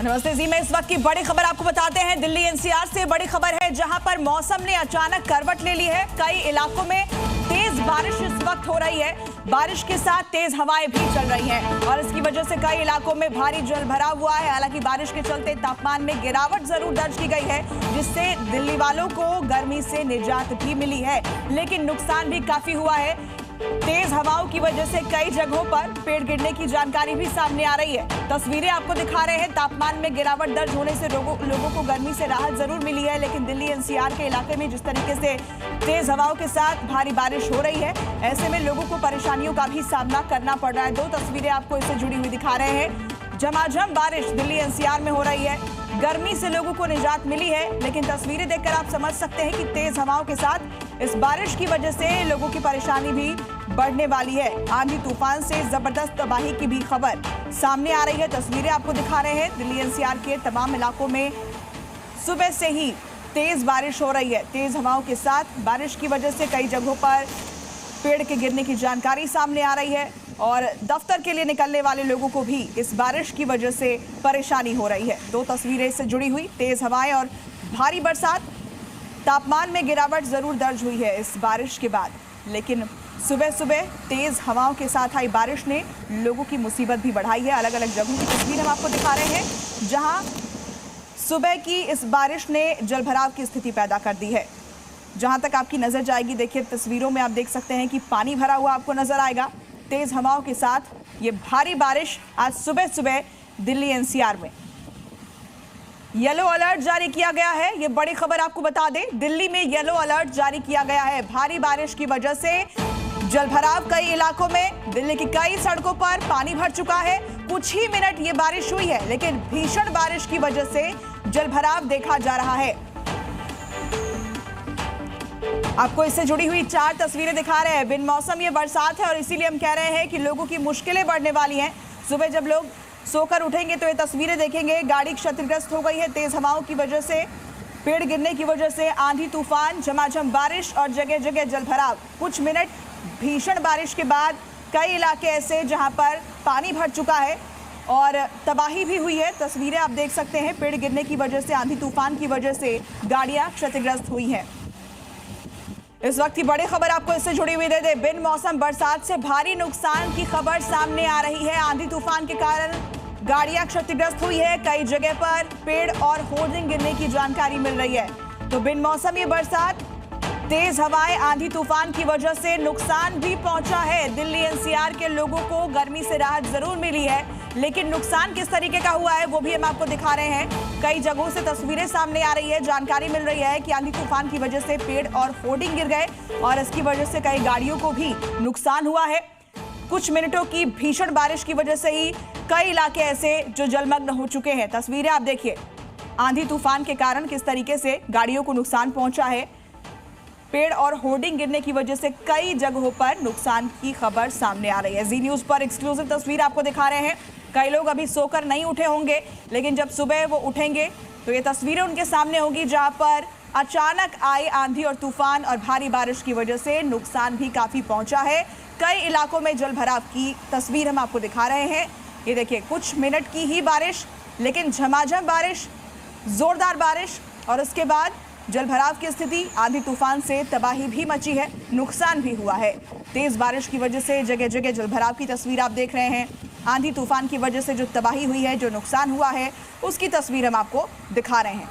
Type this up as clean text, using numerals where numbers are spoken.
नमस्ते जी, मैं इस वक्त की बड़ी खबर आपको बताते हैं। दिल्ली एनसीआर से बड़ी खबर है, जहां पर मौसम ने अचानक करवट ले ली है। कई इलाकों में तेज बारिश इस वक्त हो रही है। बारिश के साथ तेज हवाएं भी चल रही हैं और इसकी वजह से कई इलाकों में भारी जल भराव हुआ है। हालांकि बारिश के चलते तापमान में गिरावट जरूर दर्ज की गई है, जिससे दिल्ली वालों को गर्मी से निजात भी मिली है, लेकिन नुकसान भी काफी हुआ है। तेज हवाओं की वजह से कई जगहों पर पेड़ गिरने की जानकारी भी सामने आ रही है। तस्वीरें आपको दिखा रहे हैं। तापमान में गिरावट दर्ज होने से लोगों को गर्मी से राहत जरूर मिली है, लेकिन दिल्ली एनसीआर के इलाके में जिस तरीके से तेज हवाओं के साथ भारी बारिश हो रही है, ऐसे में लोगों को परेशानियों का भी सामना करना पड़ रहा है। दो तस्वीरें आपको इससे जुड़ी हुई दिखा रहे हैं। झमाझम बारिश दिल्ली एनसीआर में हो रही है। गर्मी से लोगों को निजात मिली है, लेकिन तस्वीरें देखकर आप समझ सकते हैं कि तेज हवाओं के साथ इस बारिश की वजह से लोगों की परेशानी भी बढ़ने वाली है। आंधी तूफान से जबरदस्त तबाही की भी खबर सामने आ रही है। तस्वीरें आपको दिखा रहे हैं। दिल्ली एनसीआर के तमाम इलाकों में सुबह से ही तेज बारिश हो रही है। तेज हवाओं के साथ बारिश की वजह से कई जगहों पर पेड़ के गिरने की जानकारी सामने आ रही है और दफ्तर के लिए निकलने वाले लोगों को भी इस बारिश की वजह से परेशानी हो रही है। दो तस्वीरें इससे जुड़ी हुई, तेज हवाएं और भारी बरसात। तापमान में गिरावट जरूर दर्ज हुई है इस बारिश के बाद, लेकिन सुबह सुबह तेज हवाओं के साथ आई बारिश ने लोगों की मुसीबत भी बढ़ाई है। अलग अलग जगहों की तस्वीर हम आपको दिखा रहे हैं, जहां सुबह की इस बारिश ने जलभराव की स्थिति पैदा कर दी है। जहां तक आपकी नजर जाएगी, देखिए तस्वीरों में आप देख सकते हैं कि पानी भरा हुआ आपको नजर आएगा। तेज हवाओं के साथ ये भारी बारिश आज सुबह सुबह दिल्ली एनसीआर में येलो अलर्ट जारी किया गया है। ये बड़ी खबर आपको बता दें, दिल्ली में येलो अलर्ट जारी किया गया है। भारी बारिश की वजह से जलभराव कई इलाकों में, दिल्ली की कई सड़कों पर पानी भर चुका है। कुछ ही मिनट ये बारिश हुई है, लेकिन भीषण बारिश की वजह से जलभराव देखा जा रहा है। आपको इससे जुड़ी हुई 4 तस्वीरें दिखा रहे हैं। बिन मौसम ये बरसात है और इसीलिए हम कह रहे हैं कि लोगों की मुश्किलें बढ़ने वाली हैं। सुबह जब लोग सोकर उठेंगे तो ये तस्वीरें देखेंगे। गाड़ी क्षतिग्रस्त हो गई है तेज हवाओं की वजह से, पेड़ गिरने की वजह से। आंधी तूफान, झमाझम बारिश और जगह जगह जलभराव। कुछ मिनट भीषण बारिश के बाद कई इलाके ऐसे जहां पर पानी भर चुका है और तबाही भी हुई है। तस्वीरें आप देख सकते हैं। पेड़ गिरने की वजह से, आंधी तूफान की वजह से गाड़ियां क्षतिग्रस्त हुई हैं। इस वक्त की बड़ी खबर आपको इससे जुड़ी हुई दे दे। बिन मौसम बरसात से भारी नुकसान की खबर सामने आ रही है। आंधी तूफान के कारण गाड़ियां क्षतिग्रस्त हुई है। कई जगह पर पेड़ और होर्डिंग गिरने की जानकारी मिल रही है। तो बिन मौसम ये बरसात, तेज हवाएं, आंधी तूफान की वजह से नुकसान भी पहुंचा है। दिल्ली एनसीआर के लोगों को गर्मी से राहत जरूर मिली है, लेकिन नुकसान किस तरीके का हुआ है वो भी हम आपको दिखा रहे हैं। कई जगहों से तस्वीरें सामने आ रही है। जानकारी मिल रही है कि आंधी तूफान की वजह से पेड़ और होर्डिंग गिर गए और इसकी वजह से कई गाड़ियों को भी नुकसान हुआ है। कुछ मिनटों की भीषण बारिश की वजह से ही कई इलाके ऐसे जो जलमग्न हो चुके हैं। तस्वीरें आप देखिए, आंधी तूफान के कारण किस तरीके से गाड़ियों को नुकसान पहुंचा है। पेड़ और होर्डिंग गिरने की वजह से कई जगहों पर नुकसान की खबर सामने आ रही है। जी न्यूज़ पर एक्सक्लूसिव तस्वीर आपको दिखा रहे हैं। कई लोग अभी सोकर नहीं उठे होंगे, लेकिन जब सुबह वो उठेंगे तो ये तस्वीरें उनके सामने होगी, जहां पर अचानक आई आंधी और तूफान और भारी बारिश की वजह से नुकसान भी काफ़ी पहुंचा है। कई इलाकों में जलभराव की तस्वीर हम आपको दिखा रहे हैं। ये देखिए, कुछ मिनट की ही बारिश, लेकिन झमाझम बारिश, जोरदार बारिश और उसके बाद जलभराव की स्थिति। आंधी तूफान से तबाही भी मची है, नुकसान भी हुआ है। तेज बारिश की वजह से जगह जगह जलभराव की तस्वीर आप देख रहे हैं। आंधी तूफान की वजह से जो तबाही हुई है, जो नुकसान हुआ है, उसकी तस्वीर हम आपको दिखा रहे हैं।